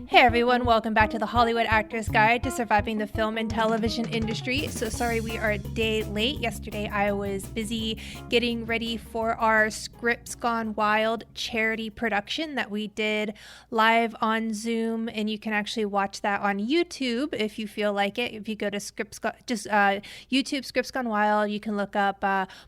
Hey everyone, welcome back to the Hollywood Actors Guide to Surviving the Film and Television Industry. So sorry we are a day late. Yesterday I was busy getting ready for our Scripts Gone Wild charity production that we did live on Zoom, and you can actually watch that on YouTube if you feel like it. If you go to YouTube Scripts Gone Wild, you can look up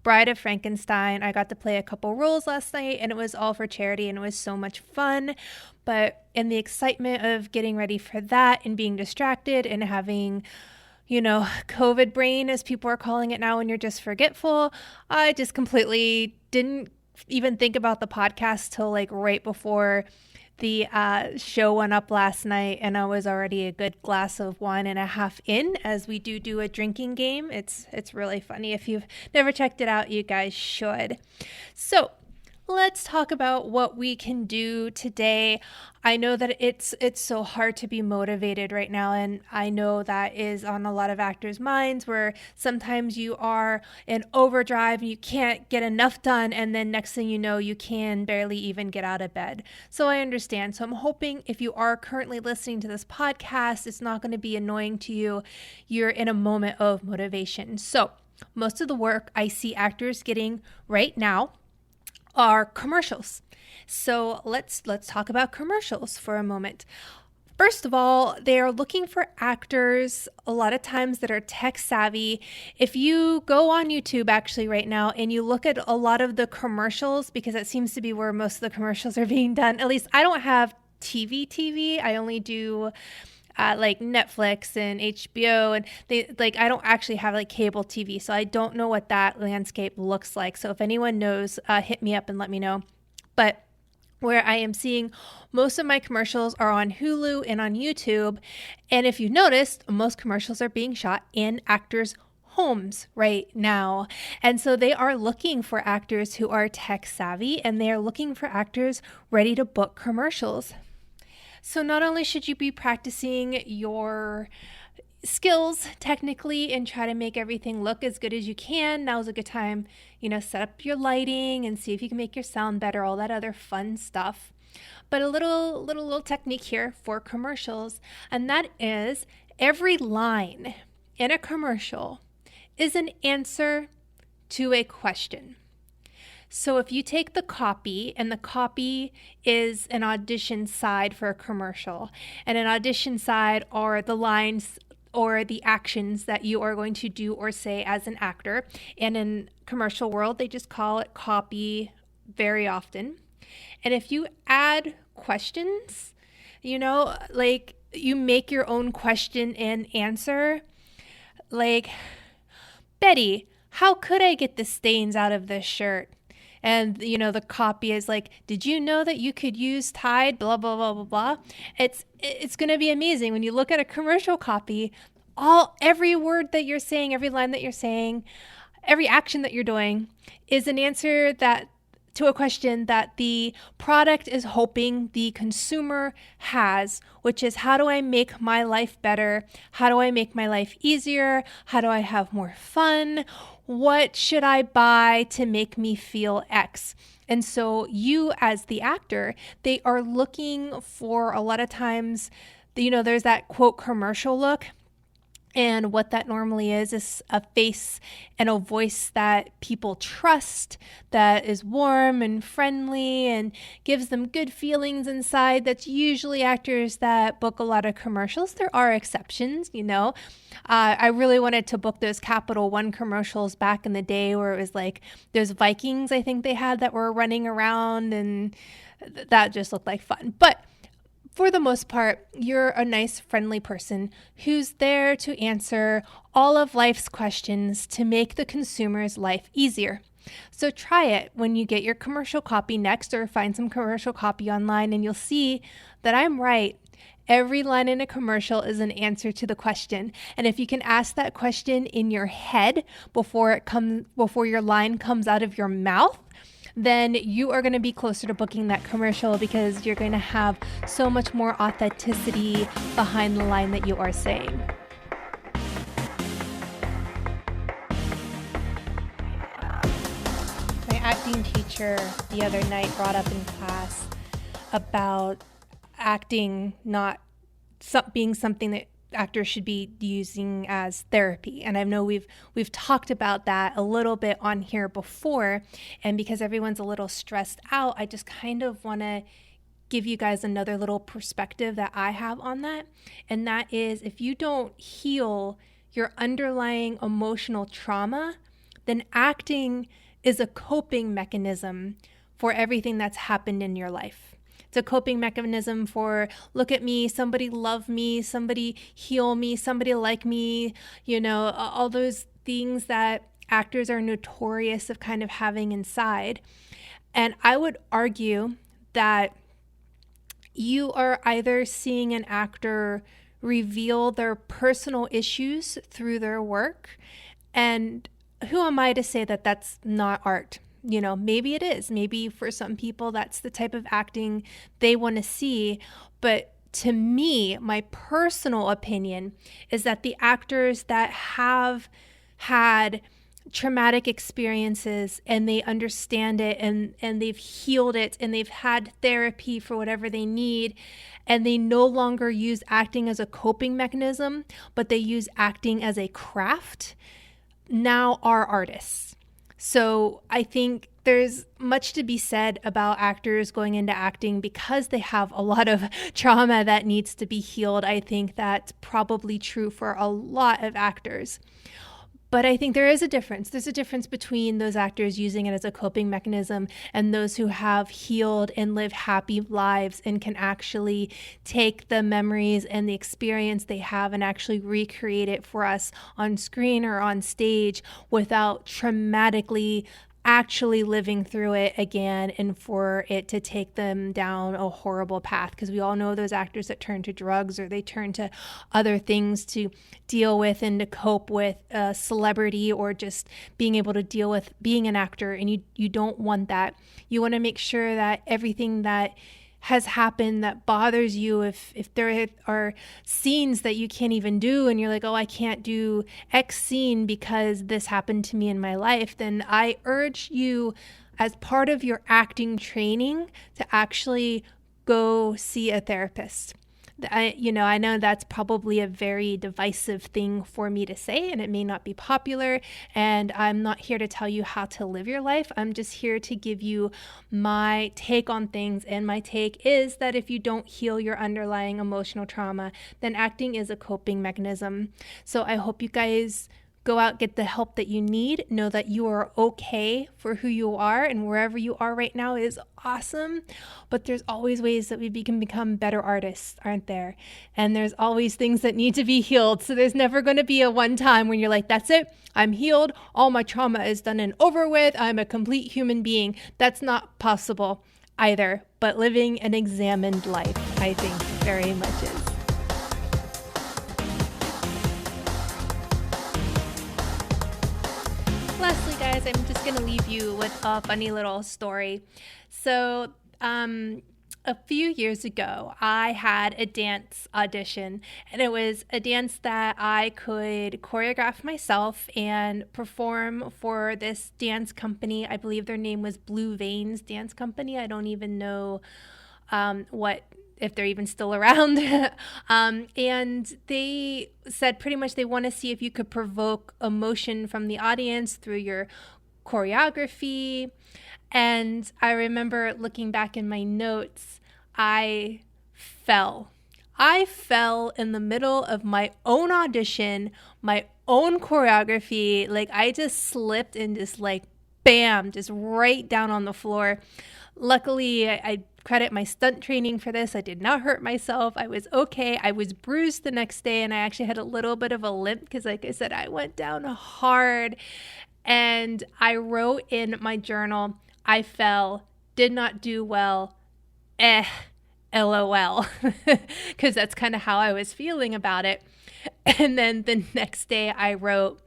Bride of Frankenstein. I got to play a couple roles last night, and it was all for charity, and it was so much fun. But in the excitement of getting ready for that and being distracted and having, COVID brain, as people are calling it now, when you're just forgetful, I just completely didn't even think about the podcast till like right before the show went up last night, and I was already a good glass of 1.5 in, as we do a drinking game. It's really funny. If you've never checked it out, you guys should. So let's talk about what we can do today. I know that it's so hard to be motivated right now, and I know that is on a lot of actors' minds, where sometimes you are in overdrive and you can't get enough done, and then next thing you know, you can barely even get out of bed. So I understand. So I'm hoping if you are currently listening to this podcast, it's not going to be annoying to you. You're in a moment of motivation. So most of the work I see actors getting right now are commercials. So let's talk about commercials for a moment. First of all, they are looking for actors a lot of times that are tech savvy. If you go on YouTube actually right now and you look at a lot of the commercials, because that seems to be where most of the commercials are being done. At least I don't have TV. I only do like Netflix and HBO, and I don't actually have like cable TV, so I don't know what that landscape looks like. So if anyone knows, hit me up and let me know. But where I am seeing most of my commercials are on Hulu and on YouTube, and if you noticed, most commercials are being shot in actors' homes right now. And so they are looking for actors who are tech savvy, and they are looking for actors ready to book commercials. So not only should you be practicing your skills technically and try to make everything look as good as you can. Now's a good time, set up your lighting and see if you can make your sound better, all that other fun stuff. But a little technique here for commercials, and that is every line in a commercial is an answer to a question. So if you take the copy, and the copy is an audition side for a commercial, and an audition side are the lines or the actions that you are going to do or say as an actor. And in commercial world, they just call it copy very often. And if you add questions, like you make your own question and answer, like, Betty, how could I get the stains out of this shirt? And, the copy is like, did you know that you could use Tide, blah, blah, blah, blah, blah. It's going to be amazing. When you look at a commercial copy, every word that you're saying, every line that you're saying, every action that you're doing is an answer to a question that the product is hoping the consumer has, which is, how do I make my life better? How do I make my life easier? How do I have more fun? What should I buy to make me feel X? And so you, as the actor, they are looking for, a lot of times, there's that quote commercial look. And what that normally is a face and a voice that people trust, that is warm and friendly and gives them good feelings inside. That's usually actors that book a lot of commercials. There are exceptions, I really wanted to book those Capital One commercials back in the day, where it was like those Vikings, I think they had, that were running around, and that just looked like fun. But for the most part, you're a nice, friendly person who's there to answer all of life's questions to make the consumer's life easier. So try it when you get your commercial copy next, or find some commercial copy online, and you'll see that I'm right. Every line in a commercial is an answer to the question. And if you can ask that question in your head before your line comes out of your mouth, then you are going to be closer to booking that commercial, because you're going to have so much more authenticity behind the line that you are saying. My acting teacher the other night brought up in class about acting not being something that actors should be using as therapy. And I know we've talked about that a little bit on here before, and because everyone's a little stressed out, I just kind of want to give you guys another little perspective that I have on that. And that is, if you don't heal your underlying emotional trauma, then acting is a coping mechanism for everything that's happened in your life. It's a coping mechanism for, look at me, somebody love me, somebody heal me, somebody like me, all those things that actors are notorious of kind of having inside. And I would argue that you are either seeing an actor reveal their personal issues through their work, and who am I to say that that's not art? Maybe it is. Maybe for some people, that's the type of acting they want to see. But to me, my personal opinion is that the actors that have had traumatic experiences and they understand it and they've healed it and they've had therapy for whatever they need, and they no longer use acting as a coping mechanism, but they use acting as a craft, now are artists. So I think there's much to be said about actors going into acting because they have a lot of trauma that needs to be healed. I think that's probably true for a lot of actors. But I think there is a difference. There's a difference between those actors using it as a coping mechanism and those who have healed and live happy lives and can actually take the memories and the experience they have and actually recreate it for us on screen or on stage without traumatically actually living through it again and for it to take them down a horrible path. Because we all know those actors that turn to drugs or they turn to other things to deal with and to cope with celebrity or just being able to deal with being an actor. And you don't want that. You want to make sure that everything that has happened that bothers you, if there are scenes that you can't even do and you're like, oh, I can't do X scene because this happened to me in my life, then I urge you as part of your acting training to actually go see a therapist. I know that's probably a very divisive thing for me to say, and it may not be popular, and I'm not here to tell you how to live your life. I'm just here to give you my take on things, and my take is that if you don't heal your underlying emotional trauma, then acting is a coping mechanism. So I hope you guys go out, get the help that you need. Know that you are okay for who you are, and wherever you are right now is awesome. But there's always ways that we can become better artists, aren't there? And there's always things that need to be healed. So there's never going to be a one time when you're like, that's it, I'm healed, all my trauma is done and over with, I'm a complete human being. That's not possible either. But living an examined life, I think, very much is. Lastly, guys, I'm just going to leave you with a funny little story. So a few years ago, I had a dance audition, and it was a dance that I could choreograph myself and perform for this dance company. I believe their name was Blue Veins Dance Company. I don't even know if they're even still around. And they said pretty much they want to see if you could provoke emotion from the audience through your choreography. And I remember looking back in my notes, I fell in the middle of my own audition, my own choreography. Like I just slipped and just like, bam, just right down on the floor. Luckily, I credit my stunt training for this. I did not hurt myself. I was okay. I was bruised the next day, and I actually had a little bit of a limp because, like I said, I went down hard. And I wrote in my journal, I fell, did not do well, LOL, because that's kind of how I was feeling about it. And then the next day I wrote,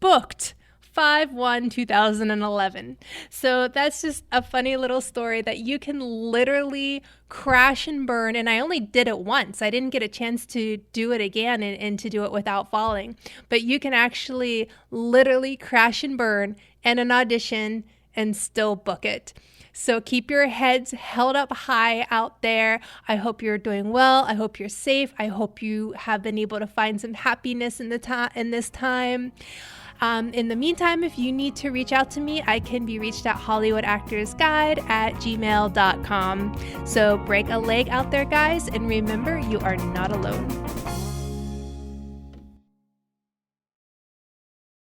booked, 5/1/2011. So that's just a funny little story that you can literally crash and burn. And I only did it once. I didn't get a chance to do it again and to do it without falling. But you can actually literally crash and burn in an audition and still book it. So keep your heads held up high out there. I hope you're doing well. I hope you're safe. I hope you have been able to find some happiness in this time. In the meantime, if you need to reach out to me, I can be reached at hollywoodactorsguide@gmail.com. So break a leg out there, guys, and remember, you are not alone.